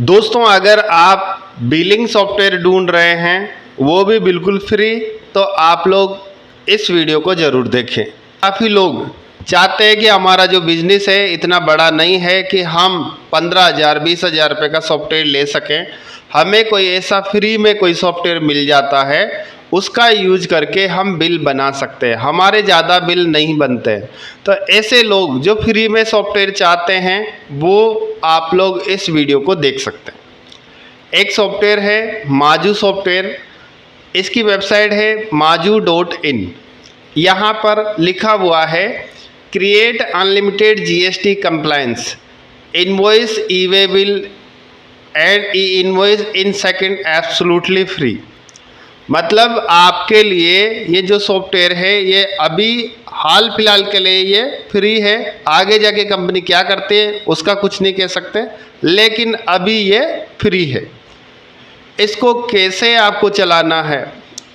दोस्तों, अगर आप बिलिंग सॉफ्टवेयर ढूंढ रहे हैं वो भी बिल्कुल फ्री, तो आप लोग इस वीडियो को ज़रूर देखें। काफ़ी लोग चाहते हैं कि हमारा जो बिजनेस है इतना बड़ा नहीं है कि हम 15,000 20,000 रुपये का सॉफ्टवेयर ले सकें। हमें कोई ऐसा फ्री में कोई सॉफ्टवेयर मिल जाता है, उसका यूज करके हम बिल बना सकते हैं, हमारे ज़्यादा बिल नहीं बनते। तो ऐसे लोग जो फ्री में सॉफ्टवेयर चाहते हैं वो आप लोग इस वीडियो को देख सकते हैं। एक सॉफ्टवेयर है माजू सॉफ्टवेयर, इसकी वेबसाइट है majoo.in। यहाँ पर लिखा हुआ है create unlimited GST compliance, invoice e-way bill and E invoice in second absolutely free. मतलब आपके लिए ये जो सॉफ्टवेयर है ये अभी हाल फिलहाल के लिए ये फ्री है। आगे जाके कंपनी क्या करती है उसका कुछ नहीं कह सकते, लेकिन अभी ये फ्री है। इसको कैसे आपको चलाना है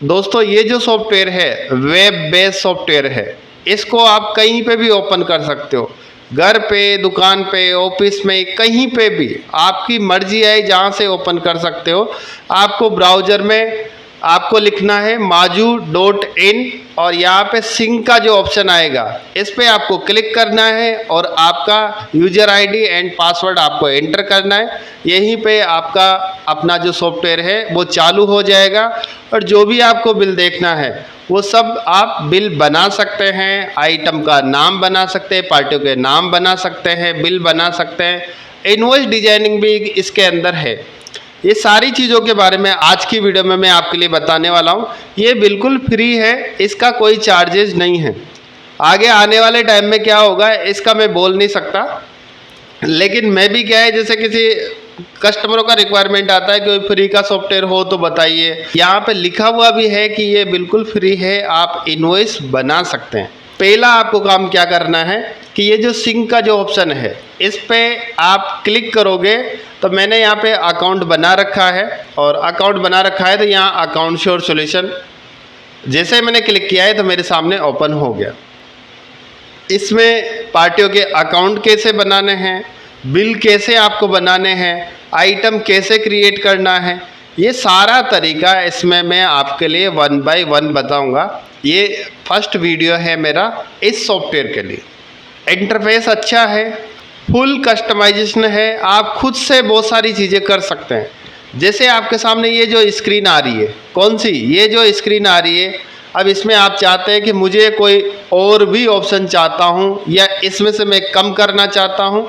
दोस्तों, ये जो सॉफ्टवेयर है वेब बेस्ड सॉफ्टवेयर है। इसको आप कहीं पे भी ओपन कर सकते हो, घर पे, दुकान पे, ऑफिस में, कहीं पे भी आपकी मर्जी है जहाँ से ओपन कर सकते हो। आपको ब्राउज़र में आपको लिखना है majoo.in और यहाँ पे सिंक का जो ऑप्शन आएगा इस पर आपको क्लिक करना है और आपका यूजर आईडी एंड पासवर्ड आपको एंटर करना है। यहीं पे आपका अपना जो सॉफ्टवेयर है वो चालू हो जाएगा और जो भी आपको बिल देखना है वो सब आप बिल बना सकते हैं। आइटम का नाम बना सकते हैं, पार्टियों के नाम बना सकते हैं, बिल बना सकते हैं, इनवॉइस डिजाइनिंग भी इसके अंदर है। ये सारी चीज़ों के बारे में आज की वीडियो में मैं आपके लिए बताने वाला हूँ। ये बिल्कुल फ्री है, इसका कोई चार्जेस नहीं है। आगे आने वाले टाइम में क्या होगा इसका मैं बोल नहीं सकता, लेकिन मैं भी क्या है जैसे किसी कस्टमरों का रिक्वायरमेंट आता है कि फ्री का सॉफ्टवेयर हो तो बताइए। यहाँ पे लिखा हुआ भी है कि ये बिल्कुल फ्री है, आप इनवॉइस बना सकते हैं। पहला आपको काम क्या करना है कि ये जो सिंक का जो ऑप्शन है इस पे आप क्लिक करोगे तो मैंने यहाँ पे अकाउंट बना रखा है और अकाउंट बना रखा है तो यहाँ अकाउंट श्योर सॉल्यूशन जैसे मैंने क्लिक किया है तो मेरे सामने ओपन हो गया। इसमें पार्टियों के अकाउंट कैसे बनाने हैं, बिल कैसे आपको बनाने हैं, आइटम कैसे क्रिएट करना है, ये सारा तरीका इसमें मैं आपके लिए 1 बाय 1 बताऊंगा। ये फर्स्ट वीडियो है मेरा इस सॉफ्टवेयर के लिए। इंटरफेस अच्छा है, फुल कस्टमाइजेशन है, आप खुद से बहुत सारी चीज़ें कर सकते हैं। जैसे आपके सामने ये जो स्क्रीन आ रही है, कौन सी, ये जो स्क्रीन आ रही है, अब इसमें आप चाहते हैं कि मुझे कोई और भी ऑप्शन चाहता हूँ या इसमें से मैं कम करना चाहता हूँ,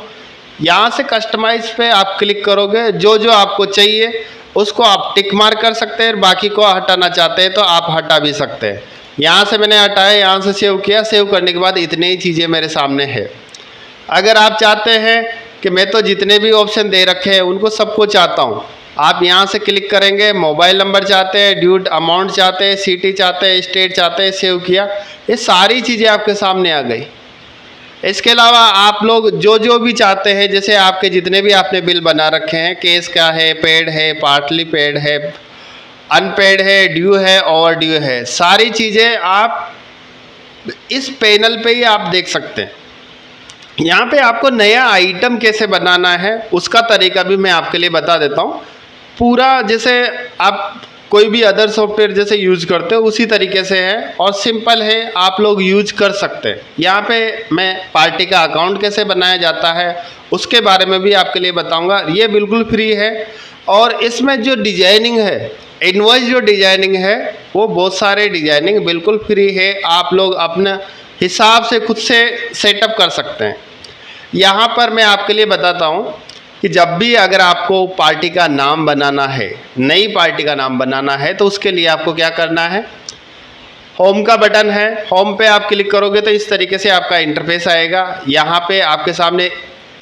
यहाँ से कस्टमाइज पे आप क्लिक करोगे, जो जो आपको चाहिए उसको आप टिक मार्क कर सकते हैं। बाकी को हटाना चाहते हैं तो आप हटा भी सकते हैं। यहाँ से मैंने हटाया, यहाँ से सेव किया, सेव करने के बाद इतनी ही चीज़ें मेरे सामने है। अगर आप चाहते हैं कि मैं तो जितने भी ऑप्शन दे रखे हैं उनको सबको चाहता हूँ, आप यहाँ से क्लिक करेंगे। मोबाइल नंबर चाहते हैं, ड्यू अमाउंट चाहते हैं, सिटी चाहते हैं, स्टेट चाहते हैं, सेव किया, ये सारी चीज़ें आपके सामने आ गई। इसके अलावा आप लोग जो जो भी चाहते हैं, जैसे आपके जितने भी आपने बिल बना रखे हैं, केस का है, पेड है, पार्टली पेड है, अनपेड है, ड्यू है, ओवर ड्यू है, सारी चीज़ें आप इस पैनल पे ही आप देख सकते हैं। यहाँ पे आपको नया आइटम कैसे बनाना है उसका तरीका भी मैं आपके लिए बता देता हूँ। पूरा जैसे आप कोई भी अदर सॉफ्टवेयर जैसे यूज़ करते हो उसी तरीके से है और सिंपल है, आप लोग यूज कर सकते हैं। यहाँ पे मैं पार्टी का अकाउंट कैसे बनाया जाता है उसके बारे में भी आपके लिए बताऊँगा। ये बिल्कुल फ्री है और इसमें जो डिजाइनिंग है, इनवॉइस जो डिजाइनिंग है वो बहुत सारे डिजाइनिंग बिल्कुल फ्री है। आप लोग अपने हिसाब से खुद से सेटअप कर सकते हैं। यहाँ पर मैं आपके लिए बताता हूँ कि जब भी अगर आपको पार्टी का नाम बनाना है, नई पार्टी का नाम बनाना है, तो उसके लिए आपको क्या करना है, होम का बटन है, होम पे आप क्लिक करोगे तो इस तरीके से आपका इंटरफेस आएगा। यहाँ पे आपके सामने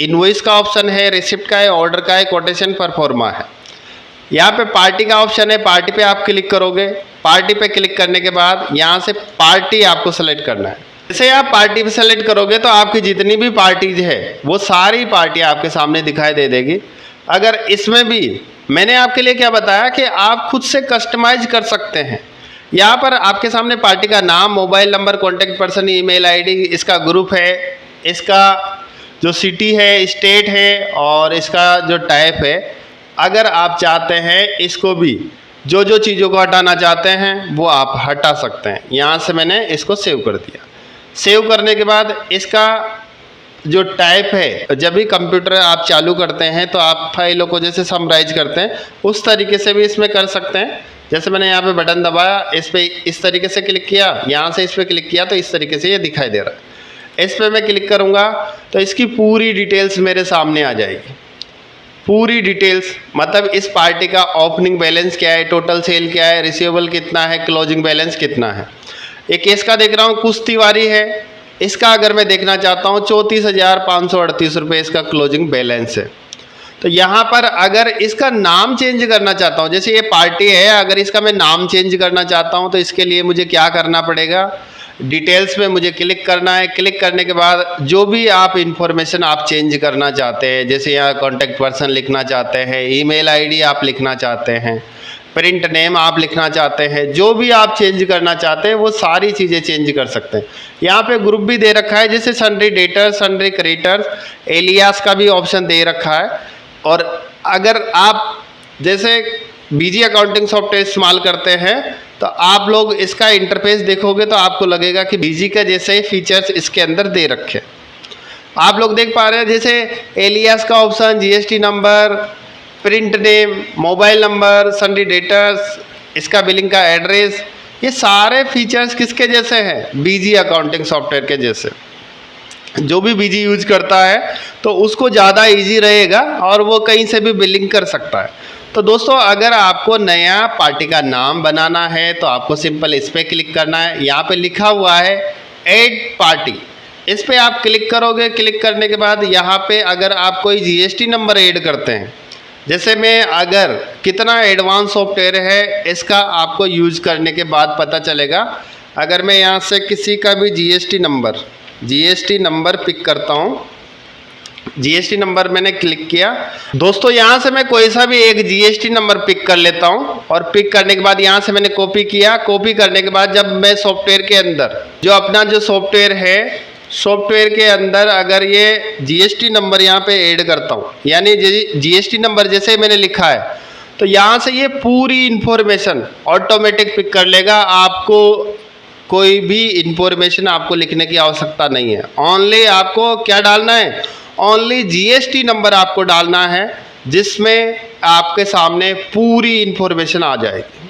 इनवॉइस का ऑप्शन है, रिसिप्ट का है, ऑर्डर का है, कोटेशन, परफॉर्मा है। यहाँ पे पार्टी का ऑप्शन है, पार्टी पे आप क्लिक करोगे। पार्टी पे क्लिक करने के बाद यहाँ से पार्टी आपको सेलेक्ट करना है। जैसे आप पार्टी पे सेलेक्ट करोगे तो आपकी जितनी भी पार्टीज है वो सारी पार्टी आपके सामने दिखाई दे देगी। अगर इसमें भी मैंने आपके लिए क्या बताया कि आप खुद से कस्टमाइज कर सकते हैं। यहाँ पर आपके सामने पार्टी का नाम, mobile number, contact person, email ID, इसका ग्रुप है, इसका जो सिटी है, स्टेट है और इसका जो टाइप है अगर आप चाहते हैं इसको भी जो चीज़ों को हटाना चाहते हैं वो आप हटा सकते हैं। यहाँ से मैंने इसको सेव कर दिया। सेव करने के बाद इसका जो टाइप है, जब भी कंप्यूटर आप चालू करते हैं तो आप फाइलों को जैसे समराइज करते हैं उस तरीके से भी इसमें कर सकते हैं। जैसे मैंने यहाँ पे बटन दबाया, इस पर इस तरीके से क्लिक किया, यहाँ से इस पर क्लिक किया तो इस तरीके से ये दिखाई दे रहा है। इस पर मैं क्लिक करूँगा तो इसकी पूरी डिटेल्स मेरे सामने आ जाएगी। पूरी डिटेल्स मतलब इस पार्टी का ओपनिंग बैलेंस क्या है, टोटल सेल क्या है, रिसीवेबल कितना है, क्लोजिंग बैलेंस कितना है। एक केस का देख रहा हूँ कुश तिवारी है, इसका अगर मैं देखना चाहता हूँ 34,538 रुपये इसका क्लोजिंग बैलेंस है। तो यहाँ पर अगर इसका नाम चेंज करना चाहता हूँ, जैसे ये पार्टी है, अगर इसका मैं नाम चेंज करना चाहता हूँ तो इसके लिए मुझे क्या करना पड़ेगा, डिटेल्स में मुझे क्लिक करना है। क्लिक करने के बाद जो भी आप इंफॉर्मेशन आप चेंज करना चाहते हैं, जैसे यहाँ कॉन्टैक्ट पर्सन लिखना चाहते हैं, ईमेल आईडी आप लिखना चाहते हैं, प्रिंट नेम आप लिखना चाहते हैं, जो भी आप चेंज करना चाहते हैं वो सारी चीज़ें चेंज कर सकते हैं। यहाँ पे ग्रुप भी दे रखा है, जैसे sundry debtors, sundry creditors, alias का भी ऑप्शन दे रखा है। और अगर आप जैसे बीजी अकाउंटिंग सॉफ्टवेयर इस्तेमाल करते हैं तो आप लोग इसका इंटरफेस देखोगे तो आपको लगेगा कि बीजी का जैसे फीचर्स इसके अंदर दे रखे। आप लोग देख पा रहे हैं जैसे एलियास का option, GST number, print name, mobile number, sundry debtors, इसका बिलिंग का एड्रेस, ये सारे फीचर्स किसके जैसे हैं, बीजी अकाउंटिंग सॉफ्टवेयर के जैसे। जो भी बीजी यूज करता है तो उसको ज़्यादा इजी रहेगा और वो कहीं से भी बिलिंग कर सकता है। तो दोस्तों अगर आपको नया पार्टी का नाम बनाना है तो आपको सिंपल इस पर क्लिक करना है। यहाँ पे लिखा हुआ है ऐड पार्टी, इस पर आप क्लिक करोगे। क्लिक करने के बाद यहाँ पे अगर आप कोई जीएसटी नंबर ऐड करते हैं, जैसे मैं अगर कितना एडवांस सॉफ्टवेयर है इसका आपको यूज करने के बाद पता चलेगा। अगर मैं यहाँ से किसी का भी जीएसटी नंबर पिक करता हूँ, जीएसटी नंबर मैंने क्लिक किया। दोस्तों यहाँ से मैं कोई सा भी एक जीएसटी नंबर पिक कर लेता हूँ और पिक करने के बाद यहाँ से मैंने कॉपी किया। कॉपी करने के बाद जब मैं सॉफ्टवेयर के अंदर जो अपना जो सॉफ्टवेयर है, सॉफ्टवेयर के अंदर अगर ये जीएसटी नंबर यहाँ पे ऐड करता हूँ, यानी जीएसटी नंबर जैसे मैंने लिखा है तो यहाँ से ये पूरी इन्फॉर्मेशन ऑटोमेटिक पिक कर लेगा। आपको कोई भी इंफॉर्मेशन आपको लिखने की आवश्यकता नहीं है। ओनली आपको क्या डालना है, ओनली जीएसटी नंबर आपको डालना है, जिसमें आपके सामने पूरी इन्फॉर्मेशन आ जाएगी।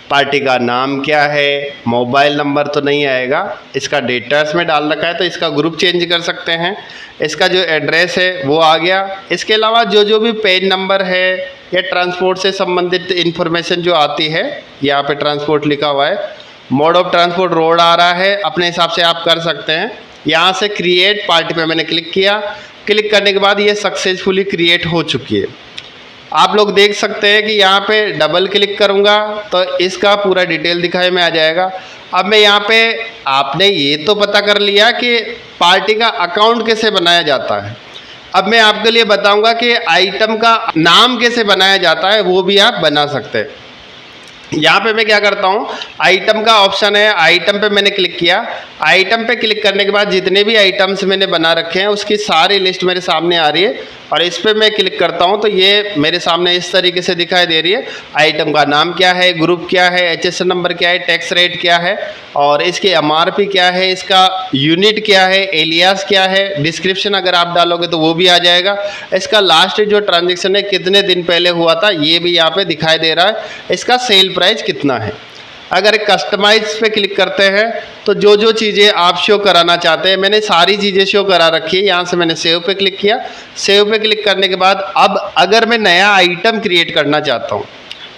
पार्टी का नाम क्या है, मोबाइल नंबर तो नहीं आएगा, इसका डेटर्स में डाल रखा है तो इसका ग्रुप चेंज कर सकते हैं, इसका जो एड्रेस है वो आ गया। इसके अलावा जो भी पेन नंबर है या ट्रांसपोर्ट से संबंधित इन्फॉर्मेशन जो आती है, यहाँ पे ट्रांसपोर्ट लिखा हुआ है, मोड ऑफ ट्रांसपोर्ट रोड आ रहा है, अपने हिसाब से आप कर सकते हैं। यहाँ से क्रिएट पार्टी पे मैंने क्लिक किया। क्लिक करने के बाद ये सक्सेसफुली क्रिएट हो चुकी है। आप लोग देख सकते हैं कि यहाँ पे डबल क्लिक करूँगा तो इसका पूरा डिटेल दिखाई में आ जाएगा। अब मैं यहाँ पे, आपने ये तो पता कर लिया कि पार्टी का अकाउंट कैसे बनाया जाता है। अब मैं आपके लिए बताऊँगा कि आइटम का नाम कैसे बनाया जाता है, वो भी आप बना सकते हैं। यहाँ पे मैं क्या करता हूँ, आइटम का ऑप्शन है, आइटम पे मैंने क्लिक किया। आइटम पे क्लिक करने के बाद जितने भी आइटम्स मैंने बना रखे हैं उसकी सारी लिस्ट मेरे सामने आ रही है और इस पर मैं क्लिक करता हूँ तो ये मेरे सामने इस तरीके से दिखाई दे रही है। आइटम का नाम क्या है, ग्रुप क्या है, HSN नंबर क्या है, टैक्स रेट क्या है और इसके MRP क्या है, इसका यूनिट क्या है, एलियास क्या है, डिस्क्रिप्शन अगर आप डालोगे तो वो भी आ जाएगा। इसका लास्ट जो ट्रांजेक्शन है कितने दिन पहले हुआ था ये भी यहाँ पे दिखाई दे रहा है। इसका सेल प्राइस कितना है। अगर कस्टमाइज पे क्लिक करते हैं तो जो चीज़ें आप शो कराना चाहते हैं, मैंने सारी चीज़ें शो करा रखी है। यहाँ से मैंने सेव पे क्लिक किया। सेव पे क्लिक करने के बाद अब अगर मैं नया आइटम क्रिएट करना चाहता हूँ,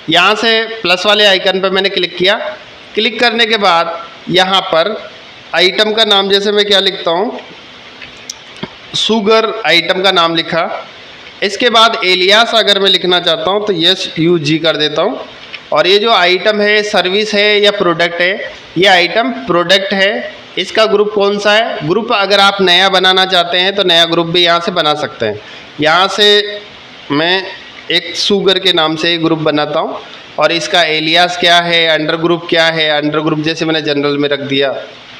यहाँ से प्लस वाले आइकन पे मैंने क्लिक किया। क्लिक करने के बाद यहाँ पर आइटम का नाम, जैसे मैं क्या लिखता हूँ, शुगर आइटम का नाम लिखा। इसके बाद एलियास अगर मैं लिखना चाहता हूँ तो SUG कर देता हूँ। और ये जो आइटम है सर्विस है या प्रोडक्ट है, ये आइटम प्रोडक्ट है। इसका ग्रुप कौन सा है, ग्रुप अगर आप नया बनाना चाहते हैं तो नया ग्रुप भी यहाँ से बना सकते हैं। यहाँ से मैं एक शुगर के नाम से ग्रुप बनाता हूँ और इसका एलियास क्या है, अंडर ग्रुप क्या है, अंडर ग्रुप जैसे मैंने जनरल में रख दिया।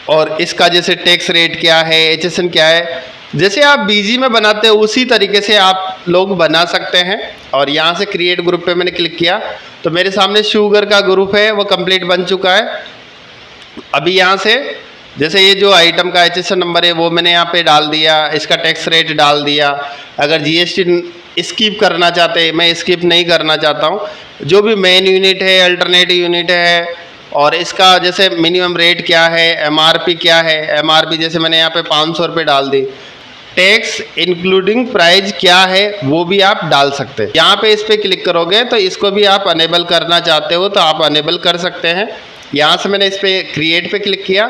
और इसका जैसे टैक्स रेट क्या है, HSN क्या है, जैसे आप बीजी में बनाते हो उसी तरीके से आप लोग बना सकते हैं। और यहाँ से क्रिएट ग्रुप पे मैंने क्लिक किया तो मेरे सामने शुगर का ग्रुप है वो कंप्लीट बन चुका है। अभी यहाँ से जैसे ये जो आइटम का HSN नंबर है वो मैंने यहाँ पे डाल दिया, इसका टैक्स रेट डाल दिया। अगर GST स्किप करना चाहते हैं, मैं स्किप नहीं करना चाहता हूँ। जो भी मेन यूनिट है, अल्टरनेटिव यूनिट है, और इसका जैसे मिनिमम रेट क्या है, MRP क्या है, MRP जैसे मैंने यहाँ पे 500 रुपये डाल दी। टैक्स इंक्लूडिंग प्राइस क्या है वो भी आप डाल सकते हैं। यहाँ पे इस पर क्लिक करोगे तो इसको भी आप अनेबल करना चाहते हो तो आप अनेबल कर सकते हैं। यहाँ से मैंने इस पर क्रिएट पे क्लिक किया।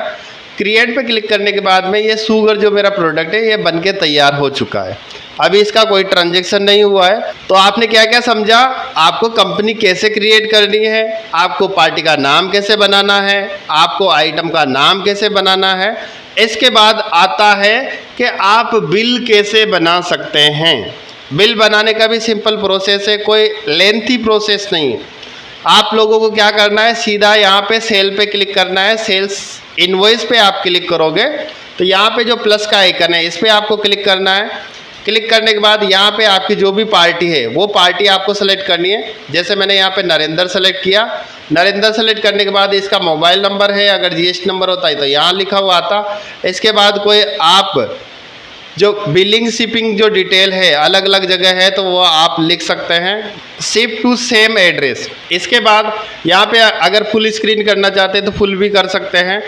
क्रिएट पे क्लिक करने के बाद में ये शुगर जो मेरा प्रोडक्ट है ये बन के तैयार हो चुका है। अभी इसका कोई ट्रांजैक्शन नहीं हुआ है। तो आपने क्या क्या समझा, आपको कंपनी कैसे क्रिएट करनी है, आपको पार्टी का नाम कैसे बनाना है, आपको आइटम का नाम कैसे बनाना है। इसके बाद आता है कि आप बिल कैसे बना सकते हैं। बिल बनाने का भी सिंपल प्रोसेस है, कोई लेंथी प्रोसेस नहीं है। आप लोगों को क्या करना है, सीधा यहाँ पे सेल पे क्लिक करना है। सेल्स इनवॉइस पे आप क्लिक करोगे तो यहाँ पे जो प्लस का आइकन है इस पर आपको क्लिक करना है। क्लिक करने के बाद यहाँ पे आपकी जो भी पार्टी है वो पार्टी आपको सेलेक्ट करनी है। जैसे मैंने यहाँ पे नरेंद्र सेलेक्ट किया। नरेंद्र सेलेक्ट करने के बाद इसका मोबाइल नंबर है, अगर GST नंबर होता है तो यहाँ लिखा हुआ आता। इसके बाद कोई आप जो बिलिंग शिपिंग जो डिटेल है अलग अलग जगह है तो वो आप लिख सकते हैं। Ship to same address. इसके बाद यहाँ पे अगर फुल स्क्रीन करना चाहते हैं तो फुल भी कर सकते हैं।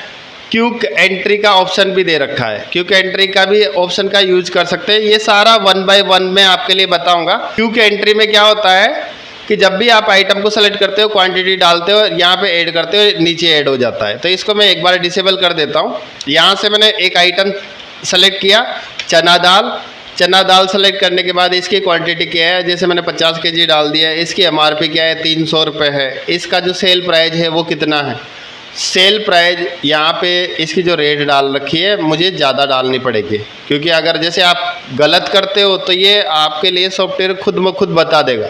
क्विक एंट्री का ऑप्शन भी दे रखा है, क्विक एंट्री का भी ऑप्शन का यूज कर सकते हैं। ये सारा 1 बाय 1 में आपके लिए बताऊंगा। क्विक एंट्री में क्या होता है कि जब भी आप आइटम को सेलेक्ट करते हो, क्वांटिटी डालते हो, यहाँ पे ऐड करते हो, नीचे ऐड हो जाता है। तो इसको मैं एक बार डिसेबल कर देता हूँ। यहाँ से मैंने एक आइटम सेलेक्ट किया, चना दाल। चना दाल सेलेक्ट करने के बाद इसकी क्वांटिटी क्या है, जैसे मैंने 50 kg डाल दिया। इसकी MRP क्या है, 300 रुपये है। इसका जो सेल प्राइस है वो कितना है, सेल प्राइस यहाँ पे इसकी जो रेट डाल रखी है मुझे ज़्यादा डालनी पड़ेगी, क्योंकि अगर जैसे आप गलत करते हो तो ये आपके लिए सॉफ्टवेयर खुद ब खुद बता देगा।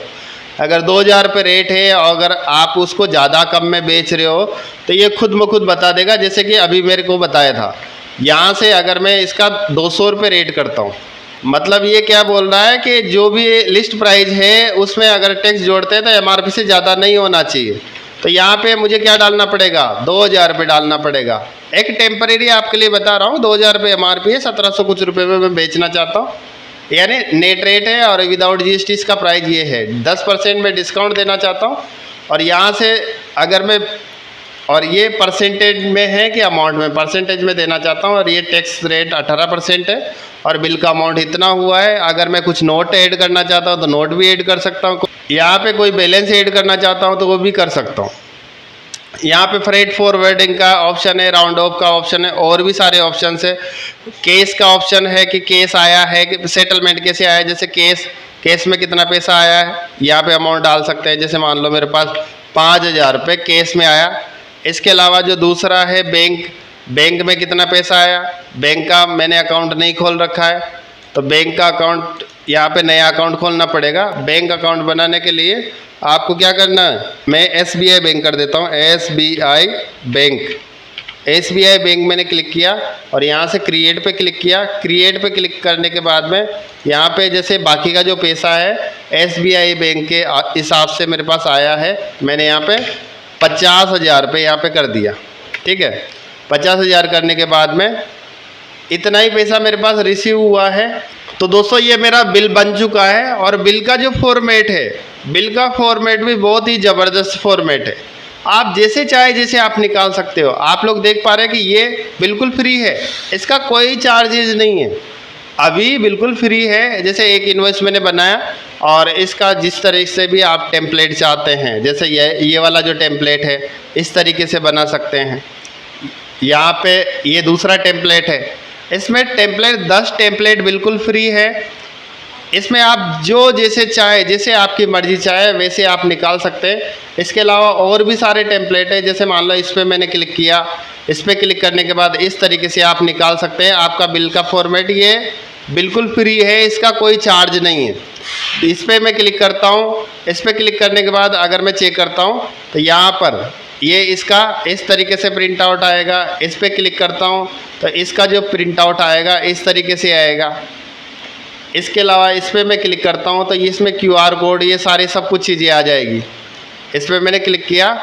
अगर 2000 रुपये रेट है और अगर आप उसको ज़्यादा कम में बेच रहे हो तो ये खुद ब खुद बता देगा। जैसे कि अभी मेरे को बताया था, यहाँ से अगर मैं इसका 200 रुपये रेट करता हूँ, मतलब ये क्या बोल रहा है कि जो भी लिस्ट प्राइस है उसमें अगर टैक्स जोड़ते हैं तो MRP से ज़्यादा नहीं होना चाहिए। तो यहाँ पे मुझे क्या डालना पड़ेगा, 2000 रुपये डालना पड़ेगा। एक टेम्परेरी आपके लिए बता रहा हूँ, 2000 रुपये MRP है, 1700 कुछ रुपये में मैं बेचना चाहता हूँ। यानी नेट रेट है और विदाउट GST इसका प्राइस ये है। 10% में डिस्काउंट देना चाहता हूँ। और यहाँ से अगर मैं, और ये परसेंटेज में है कि अमाउंट में, परसेंटेज में देना चाहता हूँ। और ये टैक्स रेट 18% है और बिल का अमाउंट इतना हुआ है। अगर मैं कुछ नोट ऐड करना चाहता हूँ तो नोट भी ऐड कर सकता हूँ। यहाँ पे कोई बैलेंस ऐड करना चाहता हूँ तो वो भी कर सकता हूँ। यहाँ पे फ्रेट फॉरवर्डिंग का ऑप्शन है, राउंड ऑफ का ऑप्शन है, और भी सारे ऑप्शन है। केस का ऑप्शन है कि केस आया है कि सेटलमेंट कैसे आया है। जैसे केस में कितना पैसा आया है यहाँ पे अमाउंट डाल सकते हैं। जैसे मान लो मेरे पास 5000 रुपये केस में आया। इसके अलावा जो दूसरा है बैंक में कितना पैसा आया। बैंक का मैंने अकाउंट नहीं खोल रखा है तो बैंक का अकाउंट, यहाँ पे नया अकाउंट खोलना पड़ेगा। बैंक अकाउंट बनाने के लिए आपको क्या करना है, मैं SBI बैंक कर देता हूँ। SBI बैंक मैंने क्लिक किया और यहाँ से क्रिएट पे क्लिक किया। क्रिएट पे क्लिक करने के बाद में यहाँ पे जैसे बाकी का जो पैसा है SBI बैंक के हिसाब से मेरे पास आया है। मैंने यहाँ पे 50,000 रुपये यहाँ पे कर दिया। ठीक है, 50,000 करने के बाद में इतना ही पैसा मेरे पास रिसीव हुआ है। तो दोस्तों ये मेरा बिल बन चुका है। और बिल का जो फॉर्मेट है, बिल का फॉर्मेट भी बहुत ही ज़बरदस्त फॉर्मेट है। आप जैसे चाहे जैसे आप निकाल सकते हो। आप लोग देख पा रहे हैं कि ये बिल्कुल फ्री है, इसका कोई चार्जेज नहीं है, अभी बिल्कुल फ्री है। जैसे एक इन्वॉइस मैंने बनाया और इसका जिस तरीके से भी आप टेम्पलेट चाहते हैं, जैसे ये वाला जो टेम्पलेट है इस तरीके से बना सकते हैं। यहाँ पे ये दूसरा टेम्पलेट है, इसमें टेम्पलेट 10 टेम्पलेट बिल्कुल फ्री है। इसमें आप जो जैसे चाहे, जैसे आपकी मर्ज़ी चाहे वैसे आप निकाल सकते हैं। इसके अलावा और भी सारे टेम्पलेट है। जैसे मान लो इस पर मैंने क्लिक किया, इस पर क्लिक करने के बाद इस तरीके से आप निकाल सकते हैं। आपका बिल का फॉर्मेट ये बिल्कुल फ्री है, इसका कोई चार्ज नहीं है। इस पर मैं क्लिक करता हूँ। इस पर क्लिक करने के बाद अगर मैं चेक करता हूँ तो यहाँ पर ये इसका इस तरीके से प्रिंट आउट आएगा। इस पर क्लिक करता हूँ तो इसका जो प्रिंट आउट आएगा इस तरीके से आएगा। इसके अलावा इस पर मैं क्लिक करता हूँ तो इसमें QR कोड ये सारी सब कुछ चीज़ें आ जाएगी। इस पर मैंने क्लिक किया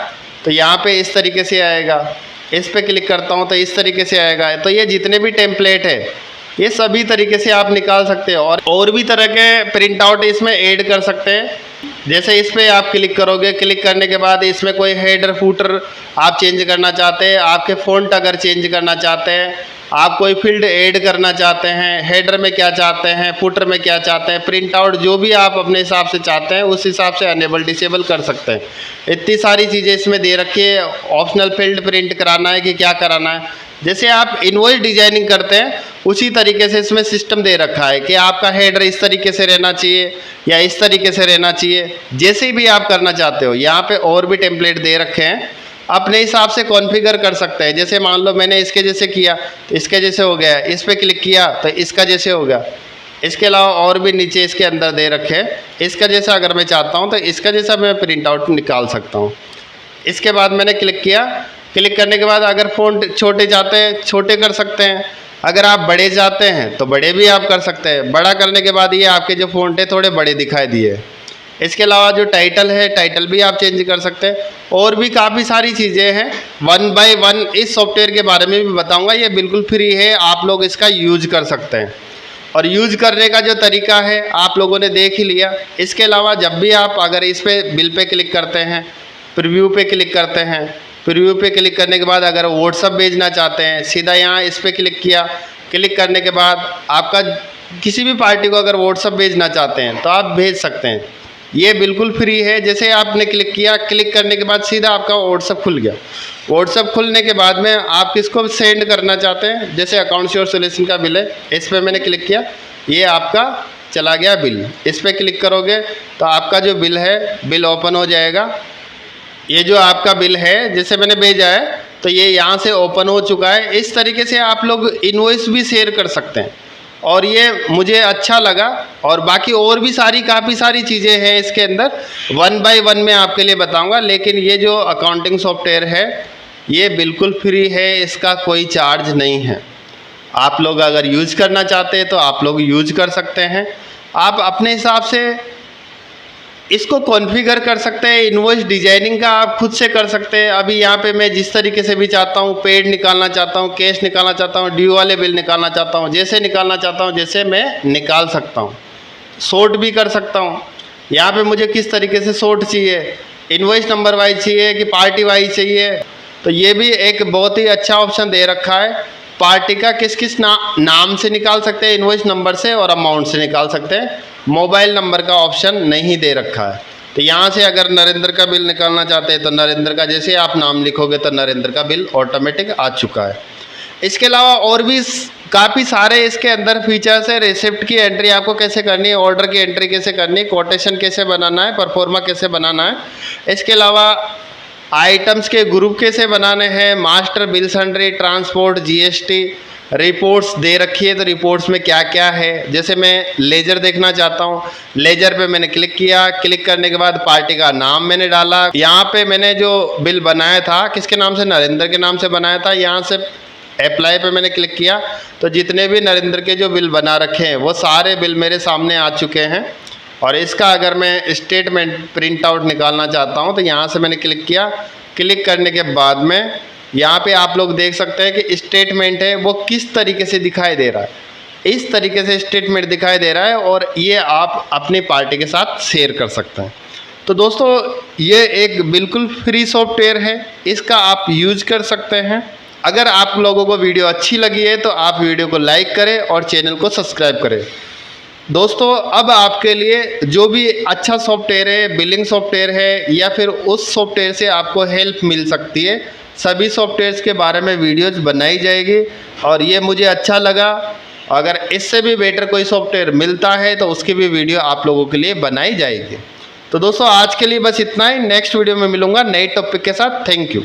तो यहाँ पे इस तरीके से आएगा। इस पर क्लिक करता हूँ तो इस तरीके से आएगा। तो ये जितने भी टेम्पलेट है ये सभी तरीके से आप निकाल सकते हो और भी तरह के प्रिंट आउट इसमें ऐड कर सकते हैं। जैसे इस पर आप क्लिक करोगे, क्लिक करने के बाद इसमें कोई हेडर फूटर आप चेंज करना चाहते हैं, आपके फ़ॉन्ट अगर चेंज करना चाहते हैं, आप कोई फील्ड ऐड करना चाहते हैं, हेडर में क्या चाहते हैं, फुटर में क्या चाहते हैं, प्रिंट आउट जो भी आप अपने हिसाब से चाहते हैं उस हिसाब से अनेबल डिसेबल कर सकते हैं। इतनी सारी चीज़ें इसमें दे रखी है। ऑप्शनल फील्ड प्रिंट कराना है कि क्या कराना है, जैसे आप इनवॉइस डिजाइनिंग करते हैं उसी तरीके से इसमें सिस्टम दे रखा है कि आपका हेडर इस तरीके से रहना चाहिए या इस तरीके से रहना चाहिए, जैसे भी आप करना चाहते हो। यहाँ पे और भी टेम्पलेट दे रखे हैं, अपने हिसाब से कॉन्फ़िगर कर सकते हैं। जैसे मान लो मैंने इसके जैसे किया तो इसके जैसे हो गया, इस पर क्लिक किया तो इसका जैसे हो गया। इसके अलावा और भी नीचे इसके अंदर दे रखे हैं, इसका जैसा अगर मैं चाहता हूँ तो इसका जैसा मैं प्रिंट आउट निकाल सकता हूँ। इसके बाद मैंने क्लिक किया, क्लिक करने के बाद अगर फ़ॉन्ट छोटे चाहते हैं छोटे कर सकते हैं, अगर आप बड़े चाहते हैं तो बड़े भी आप कर सकते हैं। बड़ा करने के बाद ये आपके जो फ़ॉन्ट है थोड़े बड़े दिखाई दिए। इसके अलावा जो टाइटल है टाइटल भी आप चेंज कर सकते हैं और भी काफ़ी सारी चीज़ें हैं। 1 बाय 1 इस सॉफ्टवेयर के बारे में भी बताऊंगा। ये बिल्कुल फ्री है, आप लोग इसका यूज कर सकते हैं और यूज करने का जो तरीका है आप लोगों ने देख ही लिया। इसके अलावा जब भी आप अगर इस पर बिल पे क्लिक करते हैं, प्रीव्यू पे क्लिक करते हैं, प्रीव्यू पे क्लिक करने के बाद अगर व्हाट्सअप भेजना चाहते हैं, सीधा यहाँ इस पर क्लिक किया, क्लिक करने के बाद आपका किसी भी पार्टी को अगर व्हाट्सअप भेजना चाहते हैं तो आप भेज सकते हैं। ये बिल्कुल फ्री है। जैसे आपने क्लिक किया, क्लिक करने के बाद सीधा आपका व्हाट्सअप खुल गया। व्हाट्सअप खुलने के बाद में आप किसको सेंड करना चाहते हैं, जैसे अकाउंट्स योर सॉल्यूशन का बिल है, इस पर मैंने क्लिक किया, ये आपका चला गया बिल। इस पर क्लिक करोगे तो आपका जो बिल है बिल ओपन हो जाएगा। ये जो आपका बिल है जैसे मैंने भेजा है तो ये यहाँ से ओपन हो चुका है। इस तरीके से आप लोग इनवॉइस भी शेयर कर सकते हैं और ये मुझे अच्छा लगा। और बाकी और भी काफ़ी सारी चीज़ें हैं इसके अंदर, 1 बाय 1 में आपके लिए बताऊंगा। लेकिन ये जो अकाउंटिंग सॉफ्टवेयर है ये बिल्कुल फ्री है, इसका कोई चार्ज नहीं है। आप लोग अगर यूज करना चाहते हैं तो आप लोग यूज कर सकते हैं। आप अपने हिसाब से इसको कॉन्फ़िगर कर सकते हैं। इनवॉइस डिजाइनिंग का आप खुद से कर सकते हैं। अभी यहाँ पे मैं जिस तरीके से भी चाहता हूँ, पेड निकालना चाहता हूँ, कैश निकालना चाहता हूँ, ड्यू वाले बिल निकालना चाहता हूँ, जैसे निकालना चाहता हूँ जैसे मैं निकाल सकता हूँ। सॉर्ट भी कर सकता हूँ। यहाँ पे मुझे किस तरीके से सॉर्ट चाहिए, इनवॉइस नंबर वाइज चाहिए कि पार्टी वाइज चाहिए, तो ये भी एक बहुत ही अच्छा ऑप्शन दे रखा है। पार्टी का किस किस नाम से निकाल सकते हैं, इनवॉइस नंबर से और अमाउंट से निकाल सकते हैं। मोबाइल नंबर का ऑप्शन नहीं दे रखा है। तो यहाँ से अगर नरेंद्र का बिल निकालना चाहते हैं तो नरेंद्र का जैसे आप नाम लिखोगे तो नरेंद्र का बिल ऑटोमेटिक आ चुका है। इसके अलावा और भी काफ़ी सारे इसके अंदर फीचर्स है। रिसिप्ट की एंट्री आपको कैसे करनी है, ऑर्डर की एंट्री कैसे करनी है, कोटेशन कैसे बनाना है, परफॉर्मा कैसे बनाना है। इसके अलावा आइटम्स के ग्रुप कैसे बनाने हैं, master, bill sundry, transport, GST, reports दे रखी है। तो रिपोर्ट्स में क्या क्या है, जैसे मैं लेजर देखना चाहता हूँ, लेजर पे मैंने क्लिक किया, क्लिक करने के बाद पार्टी का नाम मैंने डाला। यहाँ पे मैंने जो बिल बनाया था किसके नाम से, नरेंद्र के नाम से बनाया था। यहाँ से अप्लाई पे मैंने क्लिक किया तो जितने भी नरेंद्र के जो बिल बना रखे हैं वो सारे बिल मेरे सामने आ चुके हैं। और इसका अगर मैं स्टेटमेंट प्रिंट आउट निकालना चाहता हूँ तो यहाँ से मैंने क्लिक किया, क्लिक करने के बाद में यहाँ पे आप लोग देख सकते हैं कि स्टेटमेंट है वो किस तरीके से दिखाई दे रहा है। इस तरीके से स्टेटमेंट दिखाई दे रहा है और ये आप अपनी पार्टी के साथ शेयर कर सकते हैं। तो दोस्तों ये एक बिल्कुल फ्री सॉफ्टवेयर है, इसका आप यूज कर सकते हैं। अगर आप लोगों को वीडियो अच्छी लगी है तो आप वीडियो को लाइक करें और चैनल को सब्सक्राइब करें। दोस्तों अब आपके लिए जो भी अच्छा सॉफ्टवेयर है, बिलिंग सॉफ्टवेयर है या फिर उस सॉफ्टवेयर से आपको हेल्प मिल सकती है, सभी सॉफ्टवेयर्स के बारे में वीडियोज़ बनाई जाएगी। और ये मुझे अच्छा लगा। अगर इससे भी बेटर कोई सॉफ्टवेयर मिलता है तो उसकी भी वीडियो आप लोगों के लिए बनाई जाएगी। तो दोस्तों आज के लिए बस इतना ही। नेक्स्ट वीडियो में मिलूँगा नए टॉपिक के साथ। Thank you.